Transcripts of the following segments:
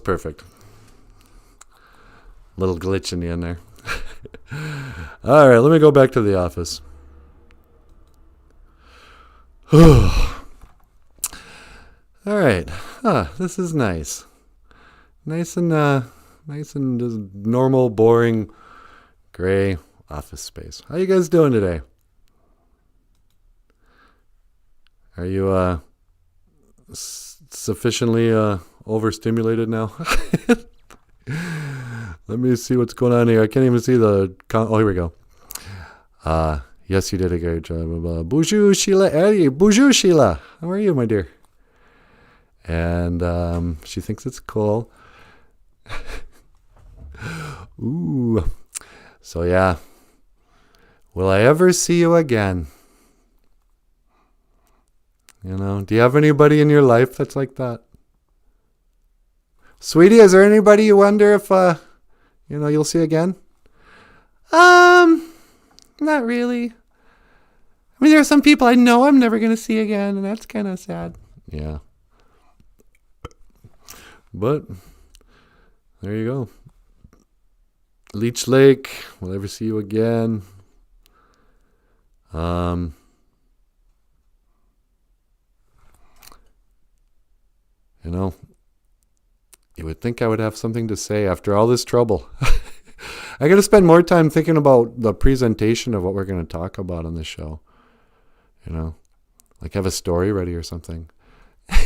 perfect. Little glitch in the end there. All right, let me go back to the office. All right. This is nice. Nice and just normal, boring, gray office space. How you guys doing today? Are you sufficiently overstimulated now? Let me see what's going on here. I can't even see the... Oh, here we go. Yes, you did a great job. Bonjour, Sheila. Hey, bonjour, Sheila. How are you, my dear? And she thinks it's cool. Ooh. So, yeah. Will I ever see you again? You know, do you have anybody in your life that's like that? Sweetie, is there anybody you wonder if, you'll see again? Not really. I mean, there are some people I know I'm never going to see again, and that's kind of sad. Yeah. But, there you go. Leech Lake, will I ever see you again? You know, you would think I would have something to say after all this trouble. I got to spend more time thinking about the presentation of what we're going to talk about on this show. You know, like have a story ready or something.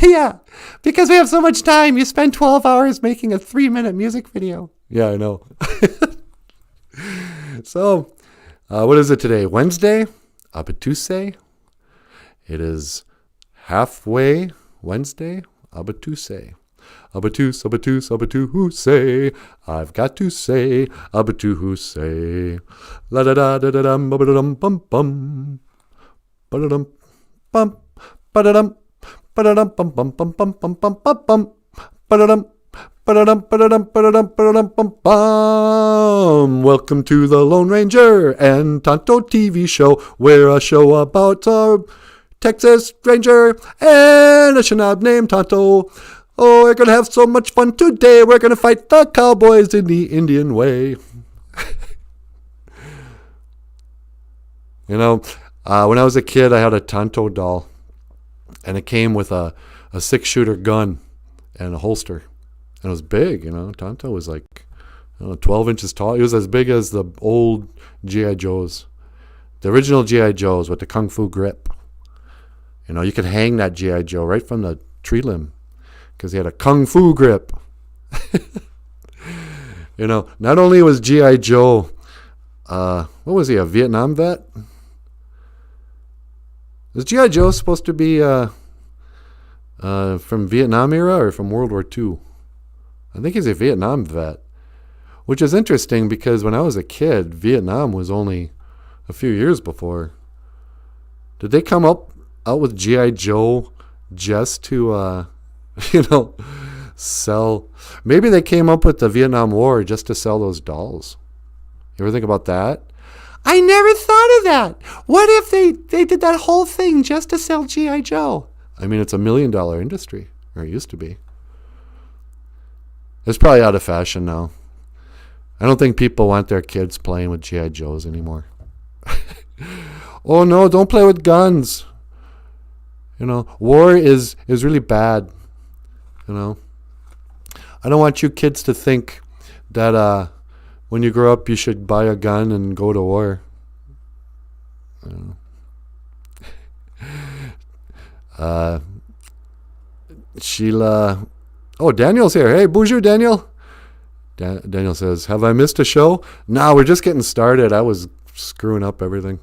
Yeah, because we have so much time. You spend 12 hours making a 3-minute music video. Yeah, I know. So, what is it today? Wednesday? Abatuse? It is halfway Wednesday. Abatuse. Abatuse, abatuse, abatuse. I've got to say, abatuse. La da da da da dum, ba da dum bum bum. Ba da dum bum, ba da dum, ba da dum bum bum bum bum bum bum bum bum. Ba da dum, ba da dum, ba da dum, ba da dum, ba da dum bum bum. Welcome to the Lone Ranger and Tonto TV show. We're a show about our Texas Ranger and a Shinab named Tonto. Oh, we're going to have so much fun today. We're going to fight the cowboys in the Indian way. You know, when I was a kid, I had a Tonto doll. And it came with a 6-shooter gun and a holster. And it was big, you know. Tonto was like 12 inches tall. He was as big as the old G.I. Joes. The original G.I. Joes with the Kung Fu grip. You know, you could hang that G.I. Joe right from the tree limb because he had a Kung Fu grip. You know, not only was G.I. Joe, what was he, a Vietnam vet? Was G.I. Joe supposed to be from Vietnam era or from World War II? I think he's a Vietnam vet, which is interesting because when I was a kid, Vietnam was only a few years before. Did they come out with G.I. Joe just to, sell? Maybe they came up with the Vietnam War just to sell those dolls. You ever think about that? I never thought of that. What if they did that whole thing just to sell G.I. Joe? I mean, it's $1 million industry, or it used to be. It's probably out of fashion now. I don't think people want their kids playing with G.I. Joes anymore. Oh, no, don't play with guns. You know, war is really bad. You know, I don't want you kids to think that when you grow up you should buy a gun and go to war. You know. Sheila. Oh, Daniel's here. Hey, bonjour, Daniel. Daniel says, have I missed a show? No, we're just getting started. I was screwing up everything.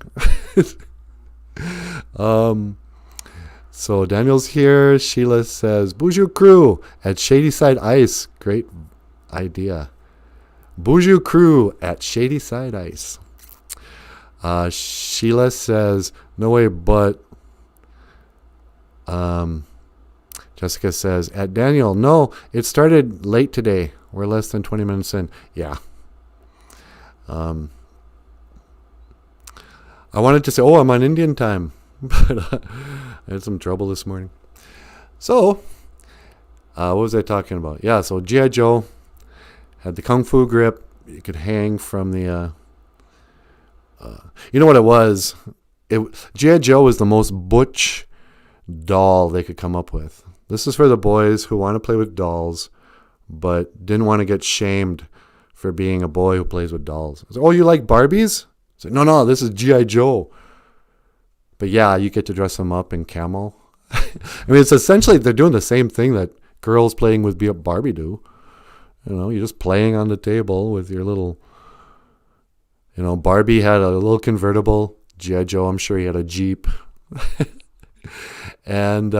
So Daniel's here. Sheila says, bonjour crew at Shadyside Ice. Great idea. Bonjour crew at Shadyside Ice. Sheila says, no way, but Jessica says, at Daniel, no, it started late today. We're less than 20 minutes in. Yeah. I wanted to say, oh, I'm on Indian time. But I had some trouble this morning. So, What was I talking about? Yeah, so G.I. Joe had the kung fu grip. You could hang from the... you know what it was? G.I. Joe was the most butch doll they could come up with. This is for the boys who want to play with dolls, but didn't want to get shamed for being a boy who plays with dolls. Like, oh, you like Barbies? It's like, no, this is G.I. Joe. But yeah, you get to dress them up in camo. I mean, it's essentially, they're doing the same thing that girls playing with Barbie do. You're just playing on the table with your little, Barbie had a little convertible. G.I. Joe, I'm sure he had a Jeep. And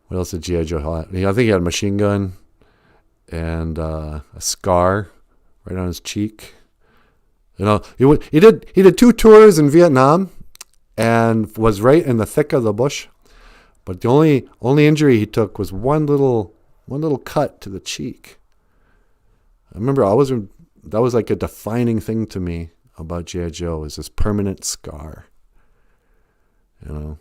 what else did G.I. Joe have? I think he had a machine gun and a scar right on his cheek. He did 2 tours in Vietnam and was right in the thick of the bush. But the only injury he took was one little cut to the cheek. I remember that was like a defining thing to me about G.I. Joe, is this permanent scar. I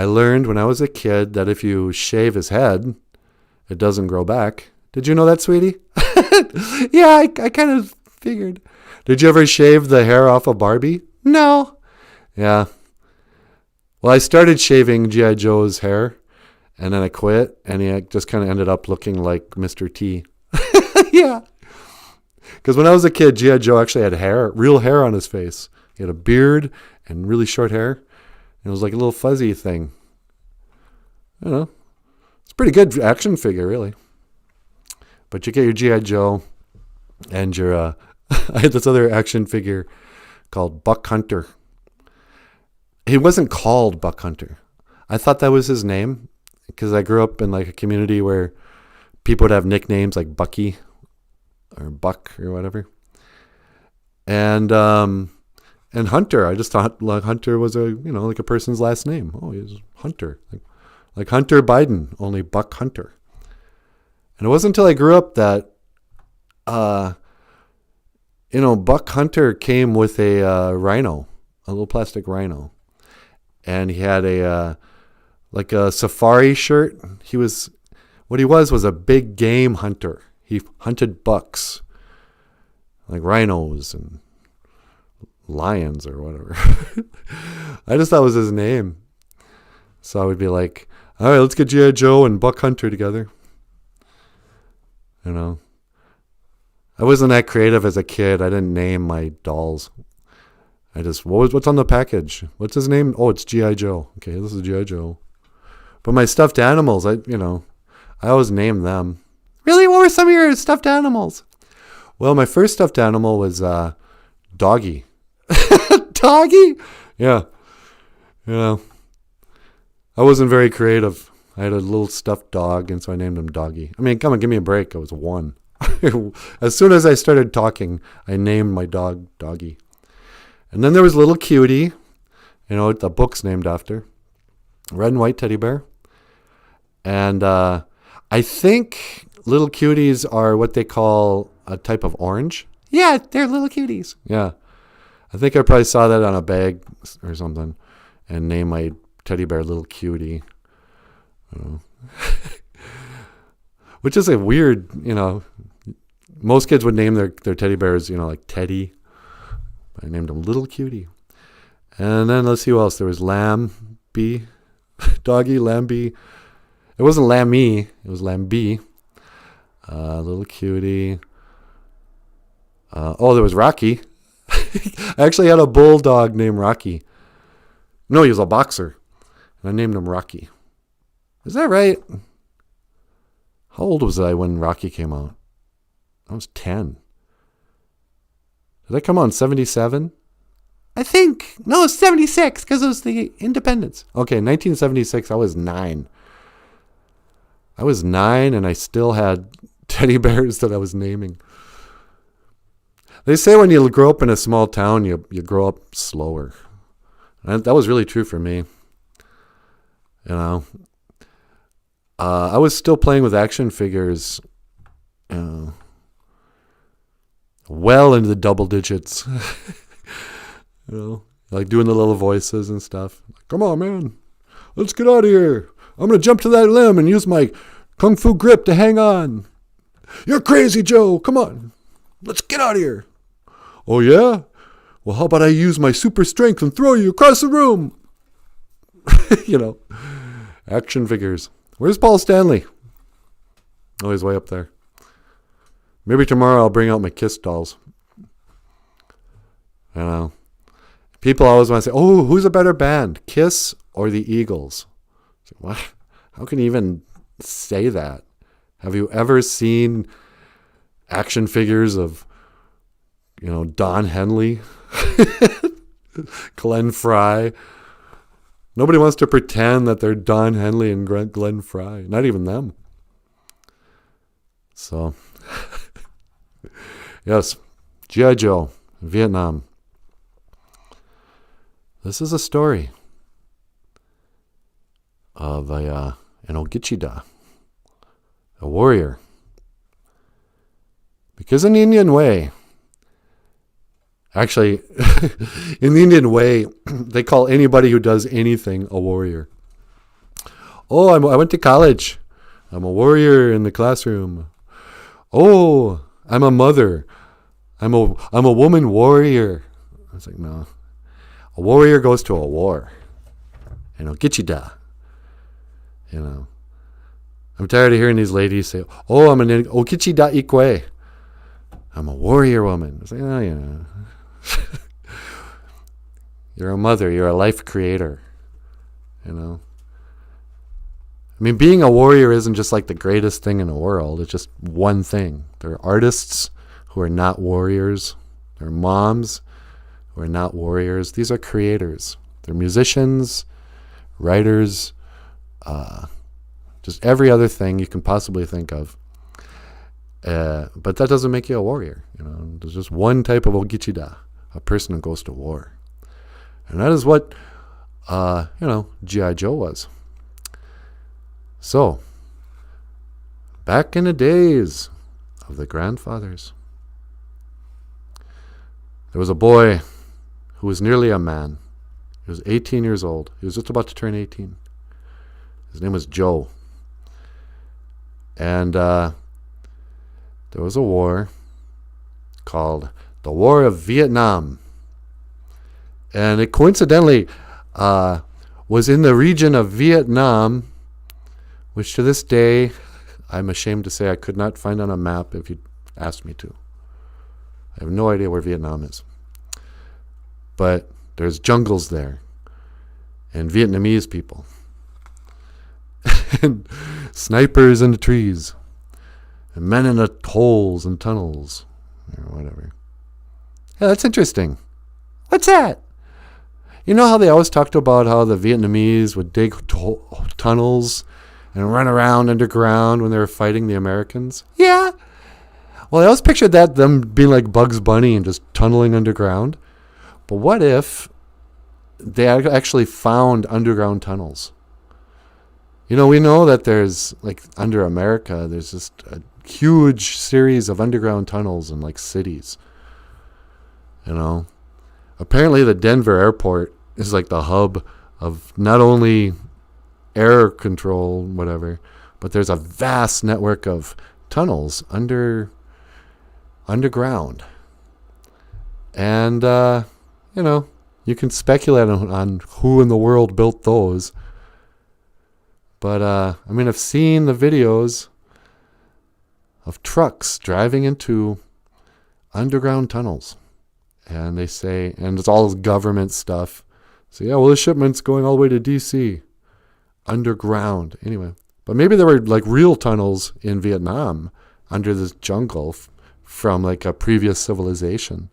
learned when I was a kid that if you shave his head, it doesn't grow back. Did you know that, sweetie? Yeah, I kind of figured. Did you ever shave the hair off of Barbie? No. Yeah. Well, I started shaving G.I. Joe's hair, and then I quit, and he just kind of ended up looking like Mr. T. Yeah. Because when I was a kid, G.I. Joe actually had real hair on his face. He had a beard and really short hair. And it was like a little fuzzy thing. It's a pretty good action figure, really. But you get your G.I. Joe and your... I had this other action figure called Buck Hunter. He wasn't called Buck Hunter. I thought that was his name because I grew up in like a community where people would have nicknames like Bucky or Buck or whatever. And Hunter, I just thought like Hunter was like a person's last name. Oh, he's Hunter. Like Hunter Biden, only Buck Hunter. And it wasn't until I grew up that Buck Hunter came with a rhino, a little plastic rhino. And he had a safari shirt. What he was a big game hunter. He hunted bucks, like rhinos and lions or whatever. I just thought it was his name. So I would be like, all right, let's get G.I. Joe and Buck Hunter together. I wasn't that creative as a kid. I didn't name my dolls. I just, what's on the package? What's his name? Oh, it's G.I. Joe. Okay, this is G.I. Joe. But my stuffed animals, I always name them. Really? What were some of your stuffed animals? Well, my first stuffed animal was Doggy. Doggy? Yeah. I wasn't very creative. I had a little stuffed dog, and so I named him Doggy. I mean, come on, give me a break. I was 1. As soon as I started talking, I named my dog Doggy. And then there was Little Cutie, the book's named after. Red and white teddy bear. And I think little cuties are what they call a type of orange. Yeah, they're little cuties. Yeah. I think I probably saw that on a bag or something and named my teddy bear Little Cutie. Which is a weird, most kids would name their teddy bears, like Teddy. I named him Little Cutie. And then let's see who else. There was Lamby, Doggy, Lamby. It wasn't Lammy, it was Lamby. Little Cutie. There was Rocky. I actually had a bulldog named Rocky. No, he was a boxer. And I named him Rocky. Is that right? How old was I when Rocky came out? I was 10. Did that come out in 77? I think. No, it's 76 because it was the independence. Okay, 1976, I was 9. I was 9 and I still had teddy bears that I was naming. They say when you grow up in a small town, you grow up slower. And that was really true for me. I was still playing with action figures well into the double digits. like doing the little voices and stuff. Come on, man. Let's get out of here. I'm going to jump to that limb and use my kung fu grip to hang on. You're crazy, Joe. Come on. Let's get out of here. Oh, yeah? Well, how about I use my super strength and throw you across the room? You know, action figures. Where's Paul Stanley? Oh, he's way up there. Maybe tomorrow I'll bring out my Kiss dolls. I don't know. People always want to say, oh, who's a better band, Kiss or the Eagles? What? How can you even say that? Have you ever seen action figures of, you know, Don Henley, Glenn Frey? Nobody wants to pretend that they're Don Henley and Glenn Frey. Not even them. So, yes, G.I. Joe, Vietnam. This is a story of an Ogichida, a warrior. Because in the Indian way, actually, in the Indian way, they call anybody who does anything a warrior. Oh, I went to college. I'm a warrior in the classroom. Oh, I'm a mother. I'm a woman warrior. I was like, no. A warrior goes to a war. Ogichida. You know. I'm tired of hearing these ladies say, oh, I'm an Ogichida Ikwe. I'm a warrior woman. It's like, oh, you know. You're a mother. You're a life creator. You know. I mean, being a warrior isn't just like the greatest thing in the world. It's just one thing. There are artists who are not warriors. There are moms who are not warriors. These are creators. They're musicians, writers, just every other thing you can possibly think of. But that doesn't make you a warrior. You know, there's just one type of Ogichida, a person who goes to war. And that is what, G.I. Joe was. So, back in the days of the grandfathers, there was a boy who was nearly a man. He was 18 years old. He was just about to turn 18. His name was Joe. And there was a war called the War of Vietnam. And it coincidentally was in the region of Vietnam, which to this day, I'm ashamed to say I could not find on a map if you asked me to. I have no idea where Vietnam is. But there's jungles there, and Vietnamese people, and snipers in the trees, and men in the holes and tunnels, or whatever. Yeah, that's interesting. What's that? You know how they always talked about how the Vietnamese would dig tunnels and run around underground when they were fighting the Americans? Yeah. Well, I always pictured them being like Bugs Bunny and just tunneling underground. But what if they actually found underground tunnels? You know, we know that there's, like, under America, there's just a huge series of underground tunnels in, like, cities. You know? Apparently the Denver airport is, like, the hub of not only air control, whatever, but there's a vast network of tunnels underground. And, you can speculate on who in the world built those. But, I've seen the videos of trucks driving into underground tunnels. And they say, and it's all government stuff. So, yeah, well, the shipment's going all the way to D.C. underground. Anyway, but maybe there were, like, real tunnels in Vietnam under this jungle from, like, a previous civilization.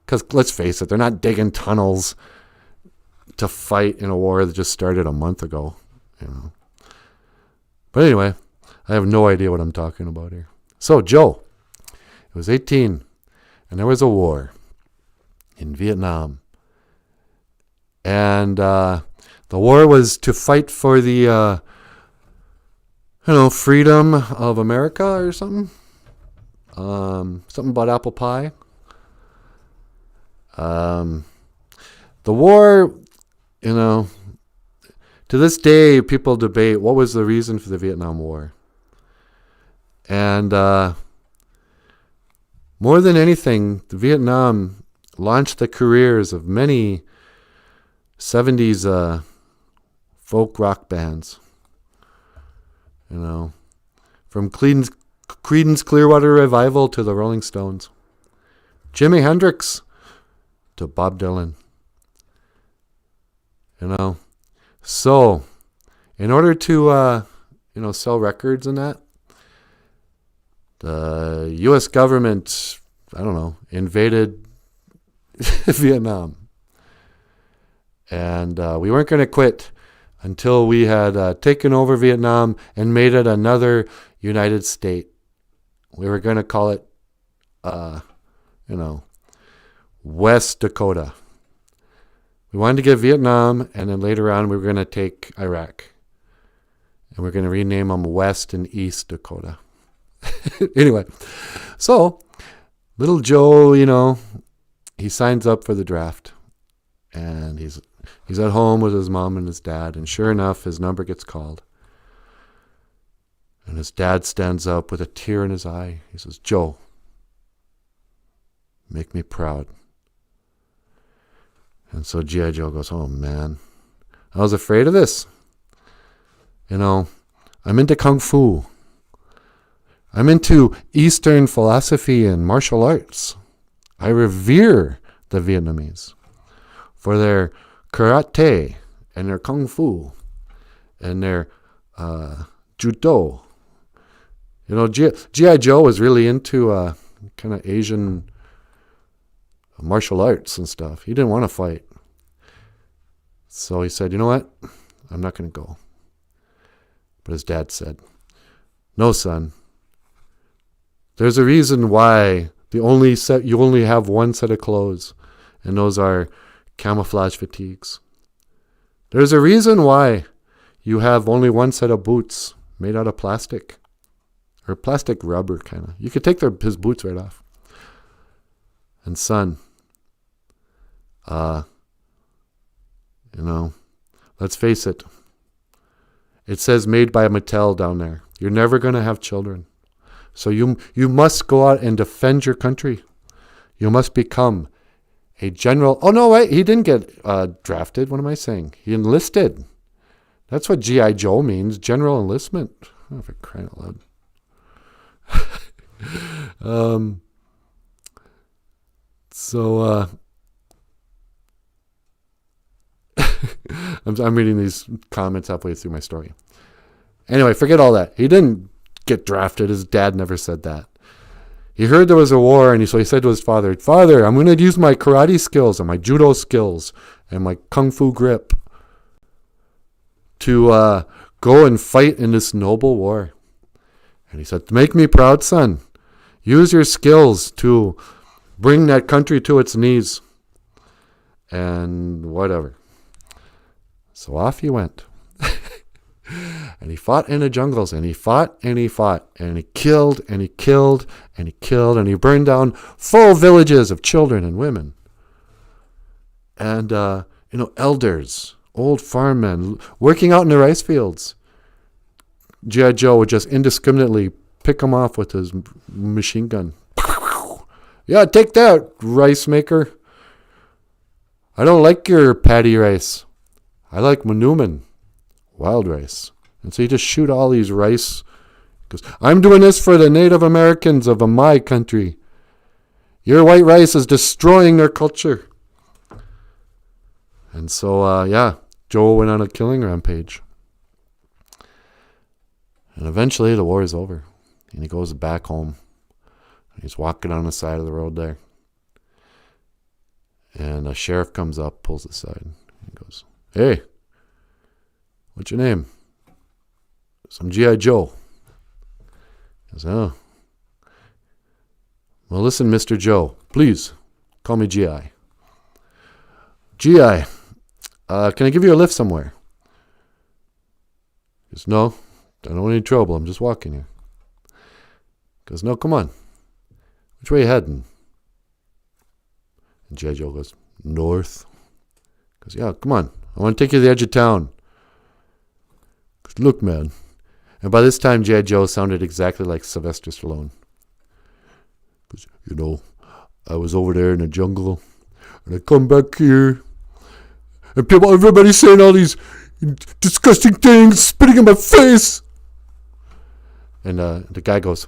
Because let's face it, they're not digging tunnels to fight in a war that just started a month ago. You know. But anyway, I have no idea what I'm talking about here. So Joe, he was 18, and there was a war in Vietnam. And the war was to fight for the, freedom of America or something. Something about apple pie. The war, to this day, people debate what was the reason for the Vietnam War. And more than anything, the Vietnam launched the careers of many 70s folk rock bands. From Creedence Clearwater Revival to the Rolling Stones. Jimi Hendrix to Bob Dylan. So, in order to, sell records and that, the U.S. government, invaded Vietnam. And we weren't going to quit until we had taken over Vietnam and made it another United State. We were going to call it, West Dakota. We wanted to get Vietnam, and then later on we were going to take Iraq. And we're going to rename them West and East Dakota. Anyway, so little Joe, he signs up for the draft. And he's at home with his mom and his dad, and sure enough, his number gets called. And his dad stands up with a tear in his eye. He says, "Joe, make me proud." And so G.I. Joe goes, "Oh, man, I was afraid of this. I'm into Kung Fu. I'm into Eastern philosophy and martial arts. I revere the Vietnamese for their karate and their Kung Fu and their judo. G.I. Joe was really into kind of Asian martial arts and stuff. He didn't want to fight. So he said, "You know what? I'm not going to go." But his dad said, "No, son. There's a reason why you only have one set of clothes, and those are camouflage fatigues. There's a reason why you have only one set of boots made out of plastic, or plastic rubber, kind of. You could take his boots right off. And son, let's face it. It says made by Mattel down there. You're never going to have children. So you must go out and defend your country. You must become a general." Oh, no, wait. He didn't get drafted. What am I saying? He enlisted. That's what G.I. Joe means. General enlistment. Oh, for crying out loud. I'm reading these comments halfway through my story. Anyway, forget all that. He didn't get drafted. His dad never said that. He heard there was a war, and so he said to his father, "Father, I'm going to use my karate skills and my judo skills and my kung fu grip to go and fight in this noble war." And he said, "Make me proud, son. Use your skills to bring that country to its knees." And whatever. So off he went. And he fought in the jungles, and he fought, and he fought, and he killed, and he killed, and he killed, and he burned down full villages of children and women. And, elders, old farm men, working out in the rice fields. G.I. Joe would just indiscriminately pick them off with his machine gun. "Yeah, take that, rice maker. I don't like your paddy rice. I like Manuman, wild rice." And so you just shoot all these rice. Because "I'm doing this for the Native Americans of my country. Your white rice is destroying their culture." And so, Joe went on a killing rampage. And eventually the war is over. And he goes back home. He's walking on the side of the road there. And a sheriff comes up, pulls aside. He goes, "Hey, what's your name?" "I'm G.I. Joe." He goes, "Oh. Well, listen, Mr. Joe, please call me G.I. G.I., can I give you a lift somewhere?" He goes, "No, I don't want any trouble. I'm just walking here." He goes, "No, come on. Which way are you heading?" And G.I. Joe goes, "North." Goes, yeah, come on. I want to take you to the edge of town. Goes, look, man. And by this time, G.I. Joe sounded exactly like Sylvester Stallone. Goes, you know, I was over there in the jungle, and I come back here, and everybody's saying all these disgusting things, spitting in my face. And the guy goes,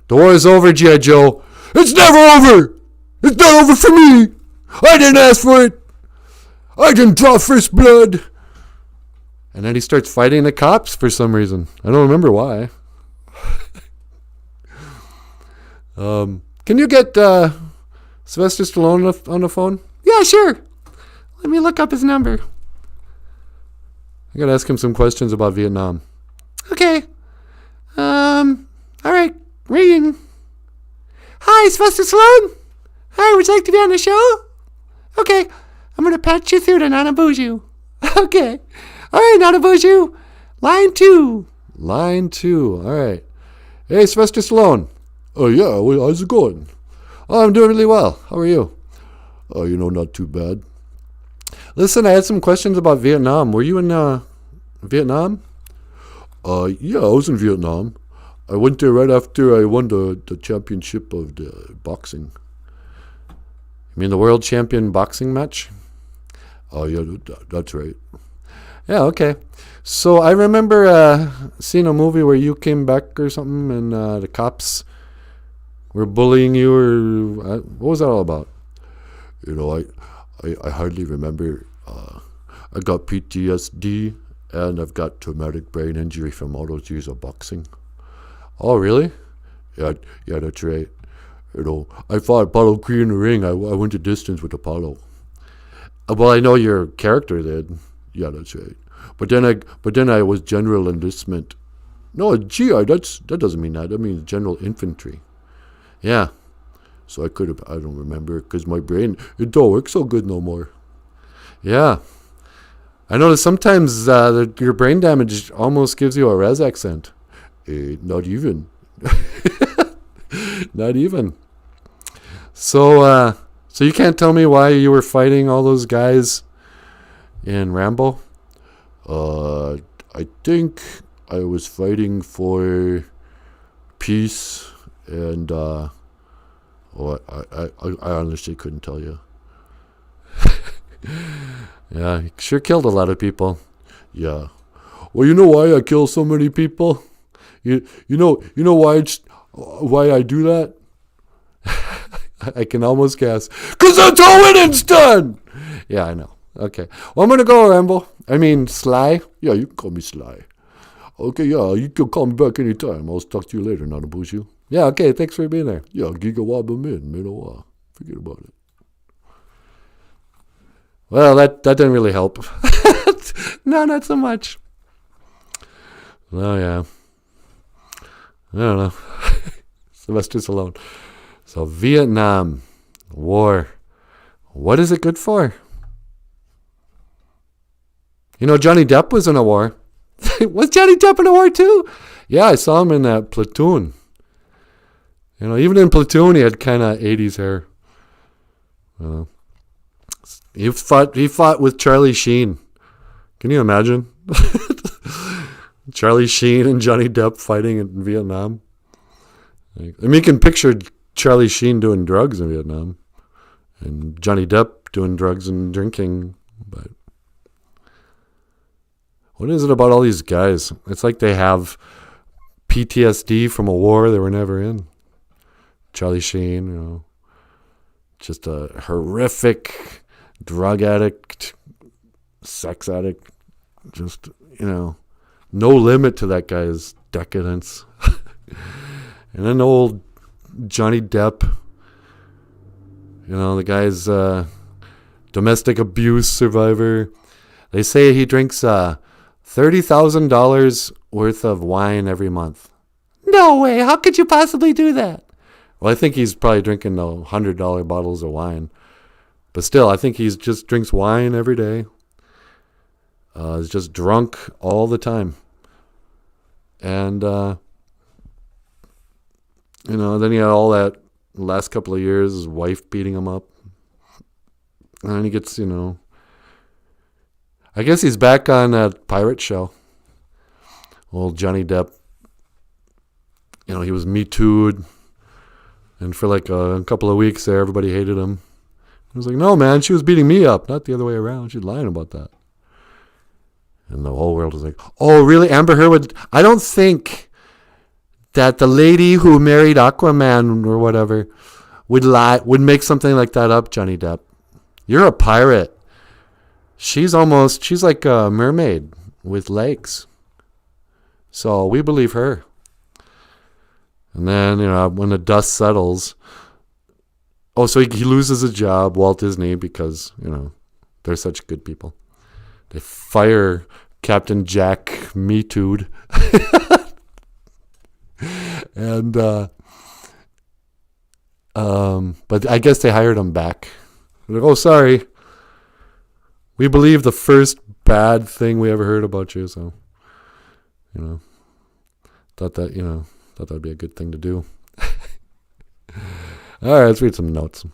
the war is over, G.I. Joe. It's never over. It's not over for me. I didn't ask for it. I didn't draw first blood. And then he starts fighting the cops for some reason. I don't remember why. Can you get Sylvester Stallone on the phone? Yeah, sure. Let me look up his number. I gotta ask him some questions about Vietnam. Okay. All right. Ringing. Hi, Sylvester Stallone. Hi, would you like to be on the show? Okay. I'm gonna patch you through to NANABOOZHOO. Okay. All right, NANABOOZHOO. Line 2. Line 2. All right. Hey, Sylvester Stallone. Oh, yeah. Well, how's it going? Oh, I'm doing really well. How are you? Oh, not too bad. Listen, I had some questions about Vietnam. Were you in Vietnam? Yeah, I was in Vietnam. I went there right after I won the championship of the boxing. You mean the world champion boxing match? Oh, yeah, that's right. Yeah, okay. So I remember seeing a movie where you came back or something, and the cops were bullying you, or what was that all about? I hardly remember. I got PTSD, and I've got traumatic brain injury from all those years of boxing. Oh, really? Yeah, that's right. I fought Apollo Creed in the ring. I went the distance with Apollo. Well, I know your character did. Yeah, that's right. But then I was general enlistment. No, GI. That doesn't mean that. That means general infantry. Yeah. So I don't remember, because my brain, it don't work so good no more. Yeah. I notice sometimes your brain damage almost gives you a res accent. Not even. Not even. So you can't tell me why you were fighting all those guys in Rambo? I think I was fighting for peace, and I honestly couldn't tell you. Yeah, he sure killed a lot of people. Yeah. Well, you know why I kill so many people? You know why I do that? I can almost guess. 'Cause that's how winning's done! Yeah, I know. Okay. Well, I'm going to go, Rambo. Sly. Yeah, you can call me Sly. Okay, yeah, you can call me back anytime. I'll talk to you later, NANABOOZHOO. Yeah, okay, thanks for being there. Yeah, Giga Wabba Min, Minowa. Forget about it. Well, that didn't really help. No, not so much. Oh, yeah. I don't know. Sylvester Stallone. So, Vietnam War. What is it good for? Johnny Depp was in a war. Was Johnny Depp in a war too? Yeah, I saw him in that Platoon. Even in Platoon, he had kind of 80s hair. He fought with Charlie Sheen. Can you imagine? Charlie Sheen and Johnny Depp fighting in Vietnam. You can picture Charlie Sheen doing drugs in Vietnam, and Johnny Depp doing drugs and drinking. But what is it about all these guys? It's like they have PTSD from a war they were never in. Charlie Sheen, just a horrific drug addict, sex addict, just, no limit to that guy's decadence. And then old Johnny Depp, the guy's domestic abuse survivor. They say he drinks $30,000 worth of wine every month. No way. How could you possibly do that? Well, I think he's probably drinking the $100 bottles of wine. But still, I think he just drinks wine every day. He's just drunk all the time. And, then he had all that last couple of years, his wife beating him up. And then he gets, I guess he's back on that pirate show. Old Johnny Depp. You know, he was Me Too'd. And for like a couple of weeks there, everybody hated him. He was like, no, man, she was beating me up, not the other way around. She's lying about that. And the whole world was like, oh, really? Amber Heard would... I don't think that the lady who married Aquaman or whatever would make something like that up, Johnny Depp. You're a pirate. She's like a mermaid with legs. So we believe her. And then, you know, when the dust settles... Oh, so he loses his job, Walt Disney, because, you know, they're such good people. They fire Captain Jack Me Too'd. And, but I guess they hired him back. They're like, oh, sorry. We believe the first bad thing we ever heard about you, so, you know, thought that'd be a good thing to do. All right, let's read some notes.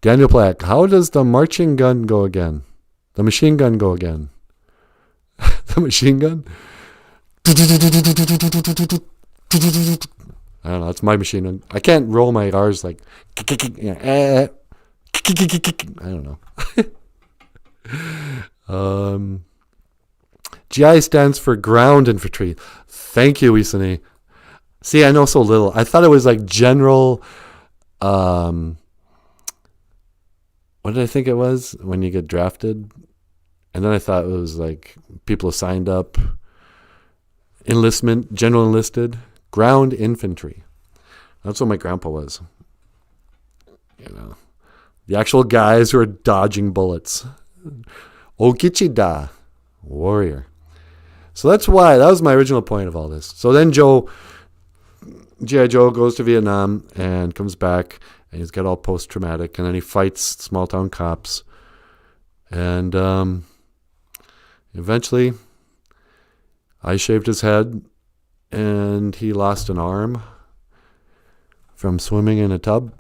Daniel Plack, how does the marching gun go again? The machine gun go again? The machine gun? I don't know. It's my machine gun. I can't roll my R's like... I don't know. GI stands for ground infantry. Thank you, Isani. See, I know so little. I thought it was like general... what did I think it was when you get drafted? And then I thought it was like people signed up, enlistment, general enlisted, ground infantry. That's what my grandpa was. You know, the actual guys who are dodging bullets. Okichida, warrior. So that was my original point of all this. So then G.I. Joe goes to Vietnam and comes back, and he's got all post-traumatic, and then he fights small-town cops. And eventually, I shaved his head, and he lost an arm from swimming in a tub.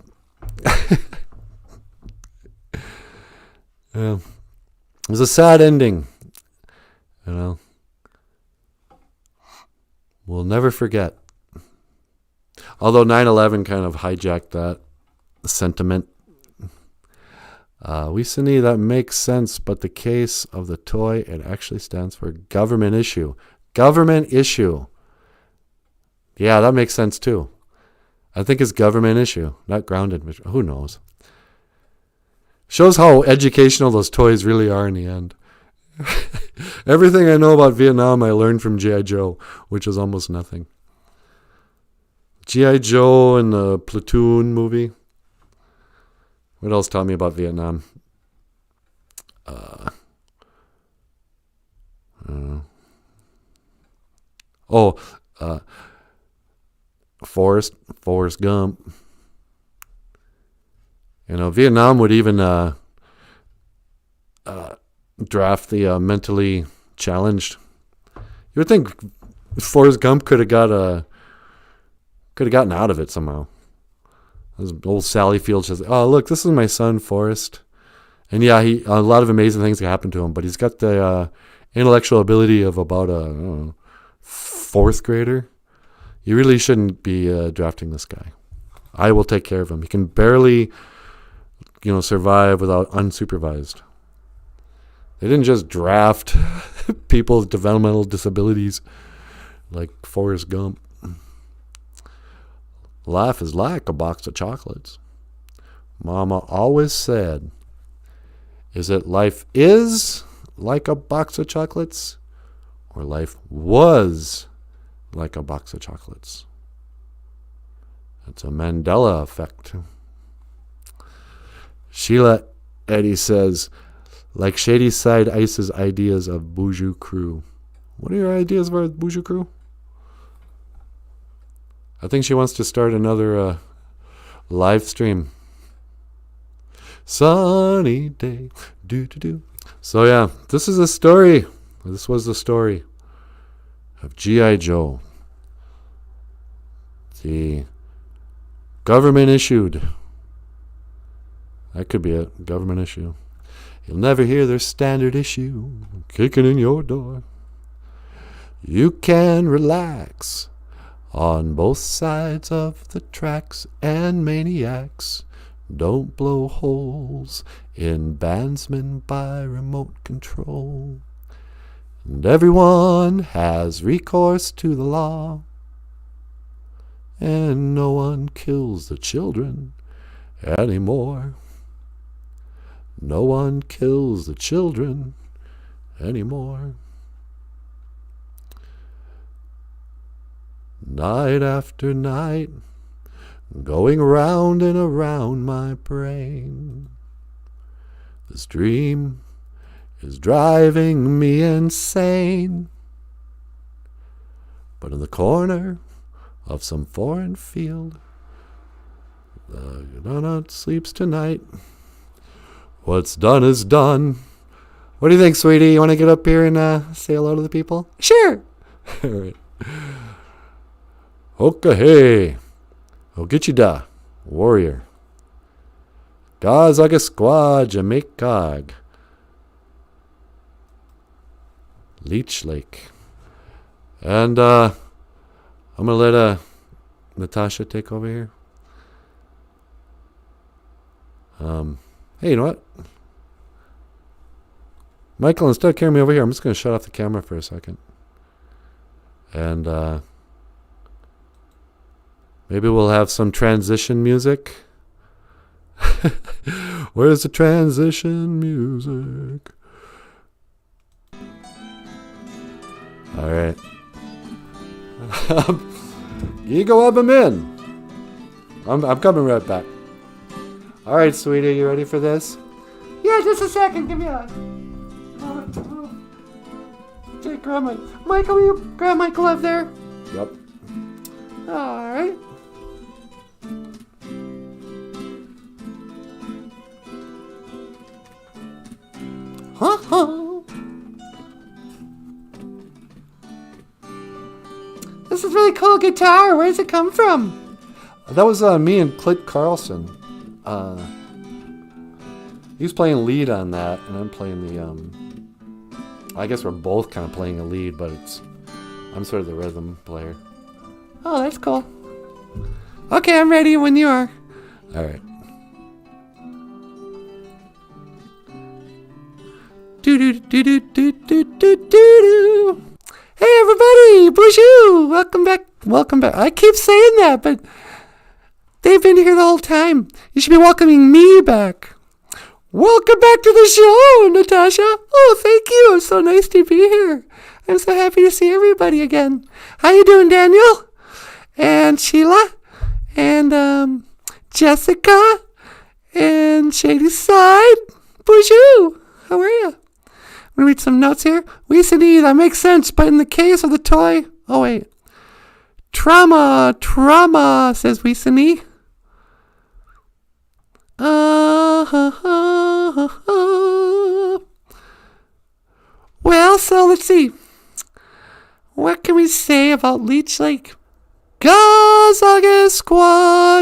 Yeah. It was a sad ending. You know. We'll never forget. Although 9/11 kind of hijacked that sentiment. We see that makes sense, but the case of the toy, it actually stands for government issue. Government issue. Yeah, that makes sense too. I think it's government issue, not grounded. Who knows? Shows how educational those toys really are in the end. Everything I know about Vietnam I learned from G.I. Joe, which is almost nothing. G.I. Joe and the Platoon movie. What else taught me about Vietnam? Forrest Gump. You know, Vietnam would even draft the mentally challenged. You would think Forrest Gump could have gotten out of it somehow. This old Sally Field says, "Oh, look, this is my son Forrest," and yeah, a lot of amazing things happen to him, but he's got the intellectual ability of about a fourth grader. You really shouldn't be drafting this guy. I will take care of him. He can barely, survive without unsupervised. They didn't just draft people with developmental disabilities like Forrest Gump. Life is like a box of chocolates. Mama always said, is it life is like a box of chocolates or life was like a box of chocolates? It's a Mandela effect. Sheila Eddy says, like Shady Side Ice's ideas of BOOZHOO Crew. What are your ideas about BOOZHOO Crew? I think she wants to start another live stream. Sunny day. Do. So yeah, this is a story. This was the story of G.I. Joe. The government issued. That could be a government issue. You'll never hear their standard issue kicking in your door. You can relax on both sides of the tracks, and maniacs don't blow holes in bandsmen by remote control. And everyone has recourse to the law, and no one kills the children anymore. No one kills the children anymore. Night after night, going round and around my brain, this dream is driving me insane. But in the corner of some foreign field, the donut sleeps tonight. What's done is done. What do you think, sweetie? You want to get up here and say hello to the people? Sure. All right. Okay. Ogichida, warrior. Gazagasqua, Jamaica. Leech Lake. And I'm going to let Natasha take over here. Hey, you know what? Michael, instead of carrying me over here, I'm just going to shut off the camera for a second. And maybe we'll have some transition music. Where's the transition music? All right. Ego up, I'm in. I'm coming right back. All right, sweetie, you ready for this? Yeah, just a second. Give me a... Okay, grab my... Michael, will you grab my glove there? Yep. All right. This is really cool guitar. Where does it come from? That was me and Clint Carlson. He's playing lead on that, and I'm playing the, I guess we're both kind of playing a lead, but I'm sort of the rhythm player. Oh, that's cool. Okay, I'm ready when you are. All right. Do do do do do do do do. Hey everybody, BOOZHOO! Welcome back. I keep saying that, but they've been here the whole time. You should be welcoming me back. Welcome back to the show, Natasha. Oh, thank you. It's so nice to be here. I'm so happy to see everybody again. How you doing, Daniel? And Sheila? And Jessica? And Shady Side? BOOZHOO! How are you? I'm going to read some notes here. Weesony, that makes sense, but in the case of the toy... Oh, wait. Trauma, says Weesony. Well, so let's see. What can we say about Leech Lake? Gazagasqua,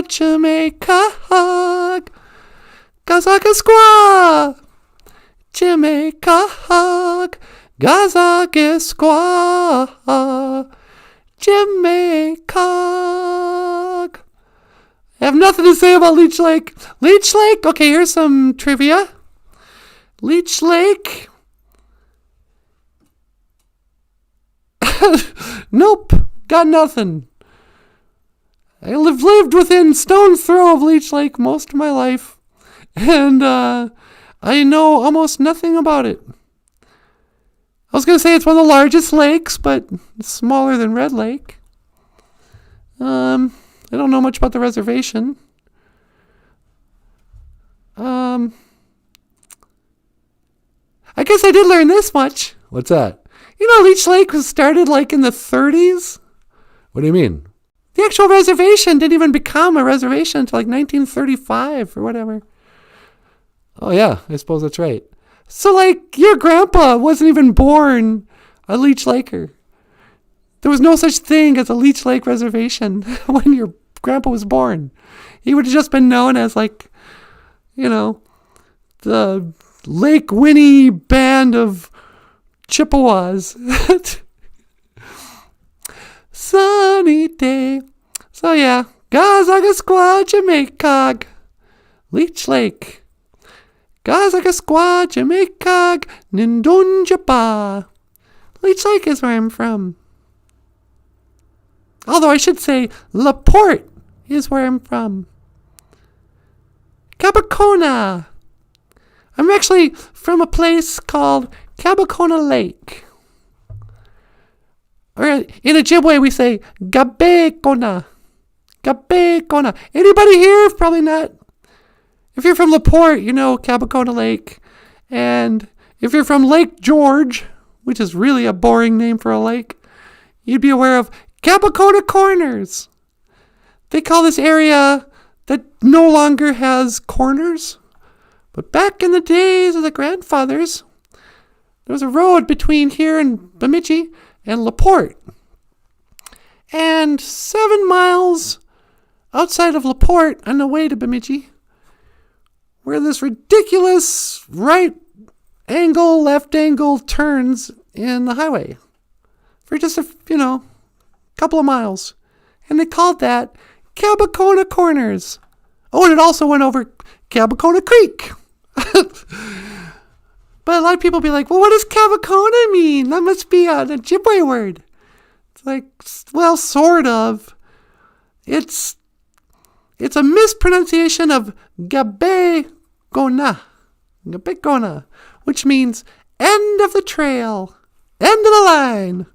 Jamaica. Gazagasqua, Jamaica. Gazagasqua, Jamaica. I have nothing to say about Leech Lake. Leech Lake? Okay, here's some trivia. Leech Lake. Nope, got nothing. I lived within stone's throw of Leech Lake most of my life. And I know almost nothing about it. I was going to say it's one of the largest lakes, but it's smaller than Red Lake. I don't know much about the reservation. I guess I did learn this much. What's that? You know, Leech Lake was started like in the 30s. What do you mean? The actual reservation didn't even become a reservation until like 1935 or whatever. Oh, yeah, I suppose that's right. So, like, your grandpa wasn't even born a Leech Laker. There was no such thing as a Leech Lake reservation when your grandpa was born. He would have just been known as, like, you know, the Lake Winnie band of Chippewas. Sunny day. So yeah, Gazagasqua, Jamaica, Leech Lake. Gazagasqua, Jamaica, Nindunjapa. Leech Lake is where I'm from. Although I should say LaPorte is where I'm from. Cabacona. I'm actually from a place called Cabacona Lake. Or in Ojibwe we say Gabecona. Gabecona. Anybody here? Probably not. If you're from LaPorte, you know Cabacona Lake. And if you're from Lake George, which is really a boring name for a lake, you'd be aware of Cabacona Corners. They call this area that no longer has corners. But back in the days of the grandfathers, there was a road between here and Bemidji and LaPorte. And 7 miles outside of LaPorte on the way to Bemidji, where this ridiculous right angle, left angle turns in the highway for just a, couple of miles. And they called that Cabacona Corners. Oh, and it also went over Cabacona Creek. But a lot of people be like, well, what does Cabacona mean? That must be an Ojibwe word. It's like, well, sort of. It's a mispronunciation of Gabecona, which means end of the trail, end of the line.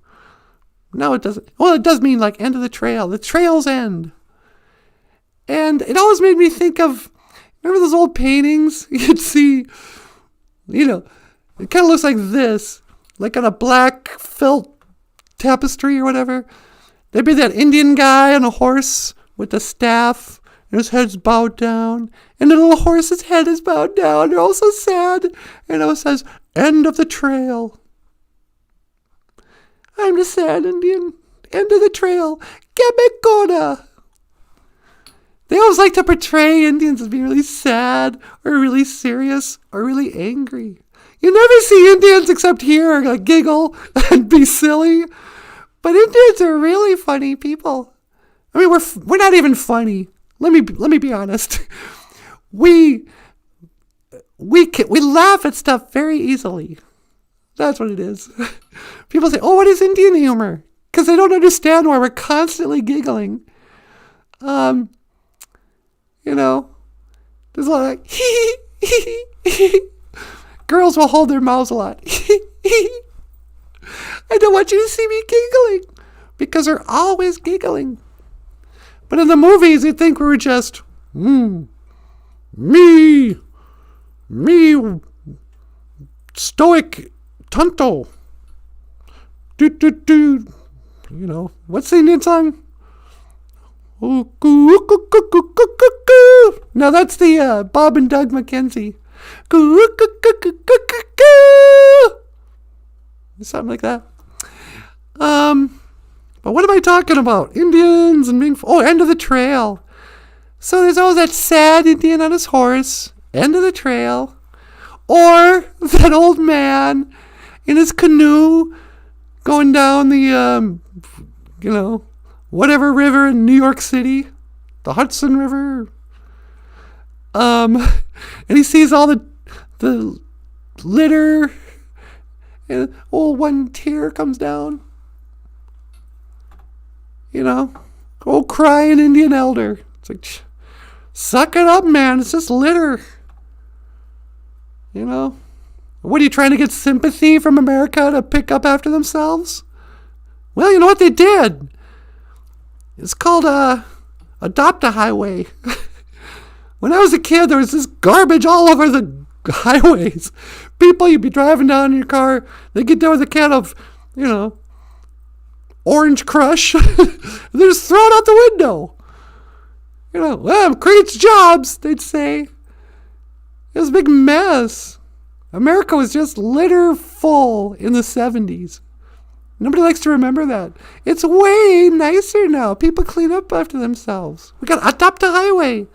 No, it doesn't. Well, it does mean like end of the trail, the trail's end. And it always made me think of, remember those old paintings? You'd see, it kind of looks like this, like on a black felt tapestry or whatever. There'd be that Indian guy on a horse with a staff, and his head's bowed down, and the little horse's head is bowed down. They're all so sad. And it says, end of the trail. I'm the sad Indian. End of the trail. Gabecona. They always like to portray Indians as being really sad or really serious or really angry. You never see Indians except here like giggle and be silly. But Indians are really funny people. I mean, we're not even funny. Let me be honest. We laugh at stuff very easily. That's what it is. People say, "Oh, what is Indian humor?" Because they don't understand why we're constantly giggling. There's a lot of like, girls will hold their mouths a lot. I don't want you to see me giggling because they're always giggling. But in the movies, you'd think we were just, me, stoic, tonto. Do. What's the Indian song? No, that's the Bob and Doug McKenzie. Something like that. But what am I talking about? Indians and being... Oh, end of the trail. So there's always that sad Indian on his horse. End of the trail. Or that old man in his canoe going down the, whatever river in New York City. The Hudson River. And he sees all the litter. And, one tear comes down. Crying Indian elder. It's like, suck it up, man. It's just litter. What are you trying to get sympathy from America to pick up after themselves? Well, you know what they did? It's called Adopt a Highway. When I was a kid, there was this garbage all over the highways. People, you'd be driving down in your car, they get there with a can of, Orange Crush. They just throw it out the window. Well, it creates jobs, they'd say. It was a big mess. America was just litter full in the 70s. Nobody likes to remember that. It's way nicer now. People clean up after themselves. We got to adopt a highway.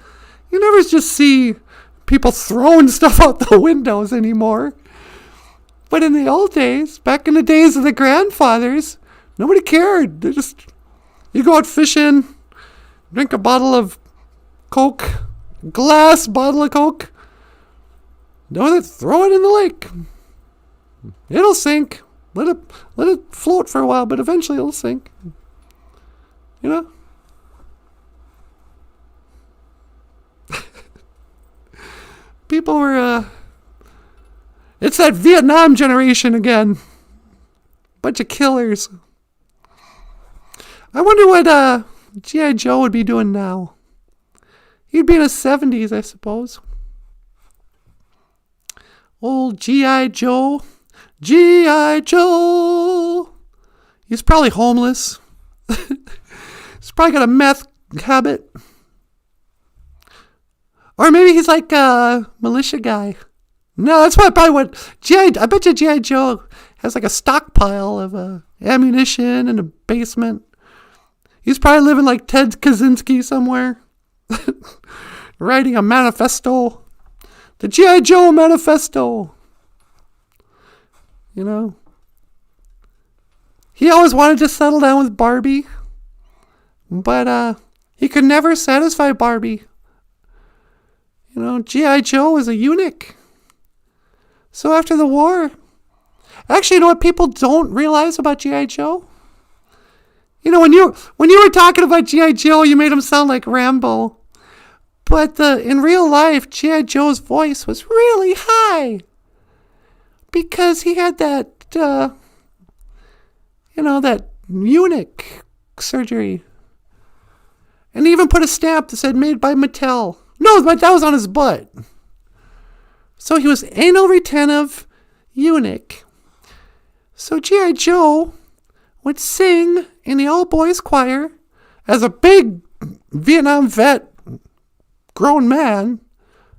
You never just see people throwing stuff out the windows anymore. But in the old days, back in the days of the grandfathers, nobody cared. You go out fishing, drink a bottle of Coke, glass bottle of Coke. No, throw it in the lake. It'll sink. Let it float for a while, but eventually it'll sink. You know? People were, it's that Vietnam generation again. Bunch of killers. I wonder what, G.I. Joe would be doing now. He'd be in his 70s, I suppose. Old G.I. Joe. G.I. Joe. He's probably homeless. He's probably got a meth habit. Or maybe he's like a militia guy. No, that's probably what I bet you G.I. Joe has like a stockpile of ammunition in a basement. He's probably living like Ted Kaczynski somewhere. Writing a manifesto. The G.I. Joe manifesto. You know. He always wanted to settle down with Barbie. But he could never satisfy Barbie. You know, G.I. Joe was a eunuch. So after the war... Actually, you know what people don't realize about G.I. Joe? You know, when you were talking about G.I. Joe, you made him sound like Rambo. But in real life, G.I. Joe's voice was really high. Because he had that, that eunuch surgery. And he even put a stamp that said made by Mattel. No, but that was on his butt. So he was anal retentive eunuch. So G.I. Joe would sing in the all-boys choir as a big Vietnam vet, grown man,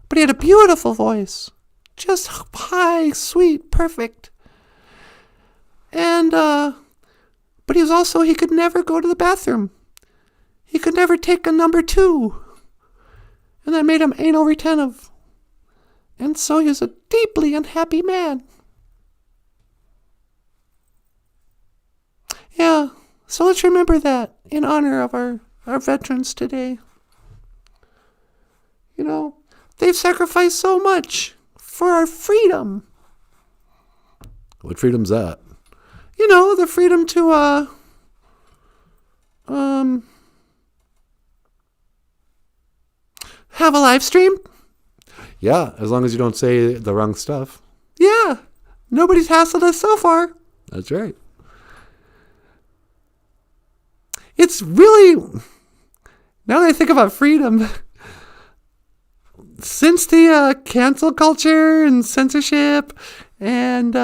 but he had a beautiful voice. Just high, sweet, perfect. And, but he could never go to the bathroom. He could never take a number 2. And that made him anal retentive. And so he was a deeply unhappy man. Yeah, so let's remember that in honor of our veterans today. You know, they've sacrificed so much for our freedom. What freedom's that? You know, the freedom to, have a live stream. Yeah, as long as you don't say the wrong stuff. Yeah, nobody's hassled us so far. That's right. It's really, now that I think about freedom, since the cancel culture and censorship and,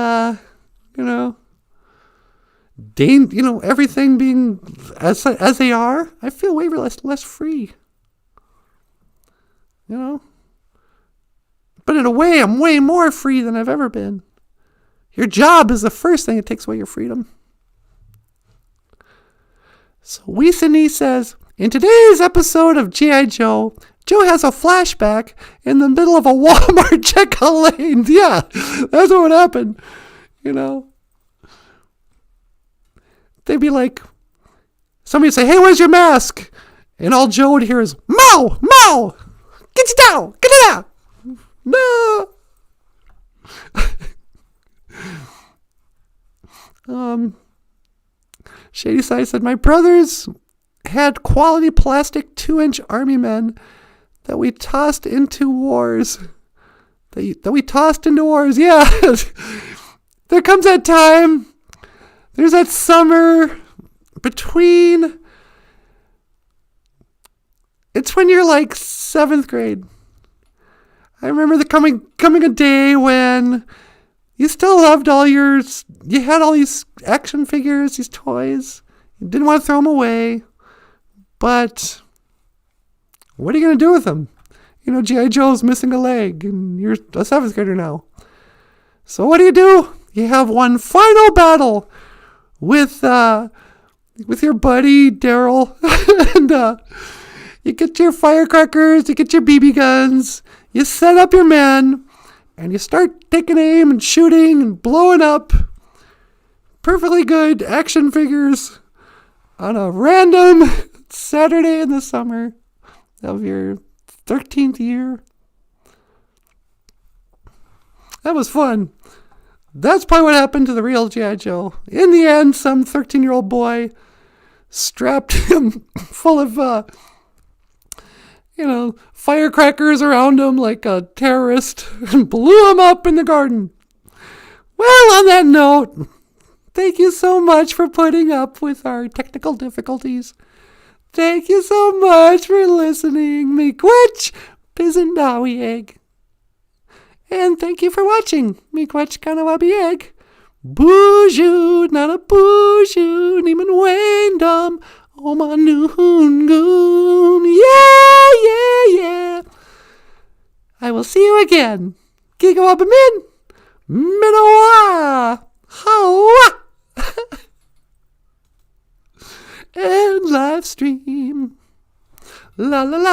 everything being as they are, I feel way less free. You know? But in a way, I'm way more free than I've ever been. Your job is the first thing that takes away your freedom. So Weesany says, in today's episode of G.I. Joe, Joe has a flashback in the middle of a Walmart checkout lane. Yeah, that's what would happen. You know? They'd be like, somebody would say, hey, where's your mask? And all Joe would hear is, Mo! Mo! Get you down! Get it out! No! Shady Side said, my brothers had quality plastic 2-inch army men that we tossed into wars. That we tossed into wars. Yeah. There comes that time. There's that summer between. It's when you're like 7th grade. I remember the coming a day when you still loved you had all these action figures, these toys. You didn't want to throw them away. But what are you going to do with them? You know, G.I. Joe's missing a leg and you're a 7th grader now. So what do? You have one final battle with your buddy Daryl. And you get your firecrackers, you get your BB guns, you set up your men, and you start taking aim and shooting and blowing up perfectly good action figures on a random Saturday in the summer of your 13th year. That was fun. That's probably what happened to the real G.I. Joe. In the end, some 13-year-old boy strapped him full of, firecrackers around him like a terrorist and blew him up in the garden. Well, on that note, thank you so much for putting up with our technical difficulties. Thank you so much for listening. Miigwech, Pizendawi egg. And thank you for watching. Miigwech Kanawabi egg. BOOZHOO NANABOOZHOO Niman Waindom Omanoon Goon. Yeah. I will see you again. Gigawabamin. Minowa. Hawa. And live stream. La la la.